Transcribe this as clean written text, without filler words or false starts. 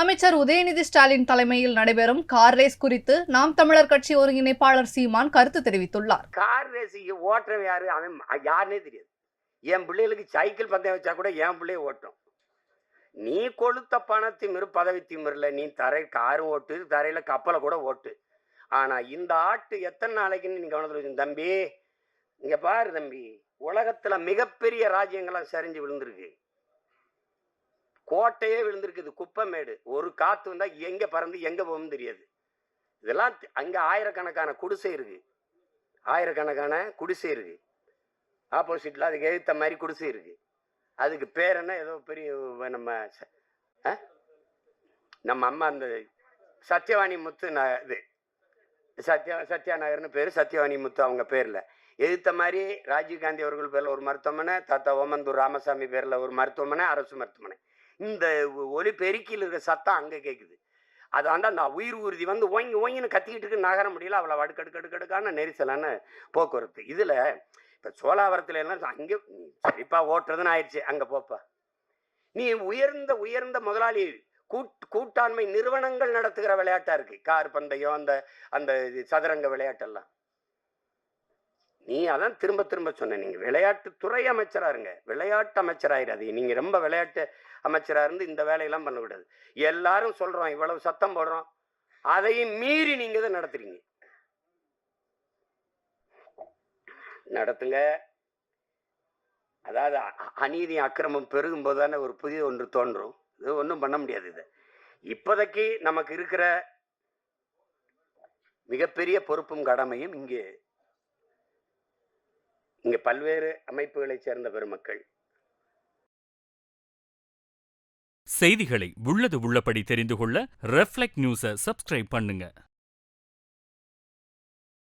அமைச்சர் உதயநிதி ஸ்டாலின் தலைமையில் நடைபெறும் கார் ரேஸ் குறித்து நாம் தமிழர் கட்சி ஒருங்கிணைப்பாளர் சீமான் கருத்து தெரிவித்துள்ளார். கார் ரேஸ் ஓட்டுறவன் யாரு, அவன் யாருன்னே தெரியாது. என் பிள்ளைகளுக்கு சைக்கிள் பந்தயம் வச்சா கூட என் பிள்ளைய ஓட்டும். நீ கொளுத்த பணத்திமிரு பதவி திமிரில் நீ காரும் ஓட்டு, தரையில கப்பலை கூட ஓட்டு. ஆனா இந்த ஆட்டு எத்தனை நாளைக்குன்னு நீங்க கவனத்தில் வச்சு தம்பி, இங்க பாரு தம்பி, உலகத்துல மிகப்பெரிய ராஜ்யங்கள்லாம் சரிஞ்சு விழுந்திருக்கு. கோட்டையே விழுந்திருக்குது, குப்பமேடு. ஒரு காத்து வந்தா எங்க பறந்து எங்க போகும் தெரியாது. இதெல்லாம் அங்க ஆயிரக்கணக்கான குடிசை இருக்கு, ஆயிரக்கணக்கான குடிசை இருக்கு. ஆப்போசிட்ல அதுக்கு எழுத்த மாதிரி குடிசை இருக்கு. அதுக்கு பேர் என்ன, ஏதோ பெரிய நம்ம அம்மா அந்த சத்யவாணி முத்து இது சத்யா நகர்னு பேரு, சத்யவாணி முத்து அவங்க பேர்ல. எதிர்த்த மாதிரி ராஜீவ்காந்தி அவர்கள் பேர்ல ஒரு மருத்துவமனை, தாத்தா ஓமந்தூர் ராமசாமி பேர்ல ஒரு மருத்துவமனை, அரசு மருத்துவமனை. இந்த ஒலி பெருக்கியில் இருக்கிற சத்தம் அங்க கேக்குது. அது வந்து அந்த உயிர் ஊர்தி வந்து ஓங்கி ஓங்கின்னு கத்திக்கிட்டு இருக்கு, நகர முடியல. அவ்வளவு அடுக்கடுக்கடுக்கான நெரிசலான போக்குவரத்து. இதுல இப்ப சோழாவரத்துல எல்லாம் அங்கே சரிப்பா ஓட்டுறதுன்னு ஆயிடுச்சு, அங்க போப்பா. நீ உயர்ந்த உயர்ந்த முதலாளி கூட்டாண்மை நிறுவனங்கள் நடத்துகிற விளையாட்டா இருக்கு கார் பந்தயம், அந்த அந்த சதுரங்க விளையாட்டெல்லாம். நீ அதான் திரும்ப திரும்ப சொன்ன, நீங்க விளையாட்டுத்துறை அமைச்சரா இருங்க, விளையாட்டு அமைச்சராயிராது. நீங்க ரொம்ப விளையாட்டு அமைச்சரா இருந்து இந்த வேலையெல்லாம் பண்ணக்கூடாது. எல்லாரும் சொல்றோம், இவ்வளவு சத்தம் போடுறோம், அதையும் மீறி நீங்க தான் நடத்துறீங்க. நடத்துங்க. அதாவது அநீதி அக்கிரமம் பெருகும் போது தானே ஒரு புதிய ஒன்று தோன்றும். இது ஒன்றும் பண்ண முடியாது. இது இப்போதைக்கு நமக்கு இருக்கிற மிகப்பெரிய பொறுப்பும் கடமையும் இங்கே பல்வேறு அமைப்புகளை சேர்ந்த பெருமக்கள். செய்திகளை உள்ளது உள்ளபடி தெரிந்து கொள்ள ரெஃப்ளெக்ட் நியூஸை சப்ஸ்கிரைப் பண்ணுங்க.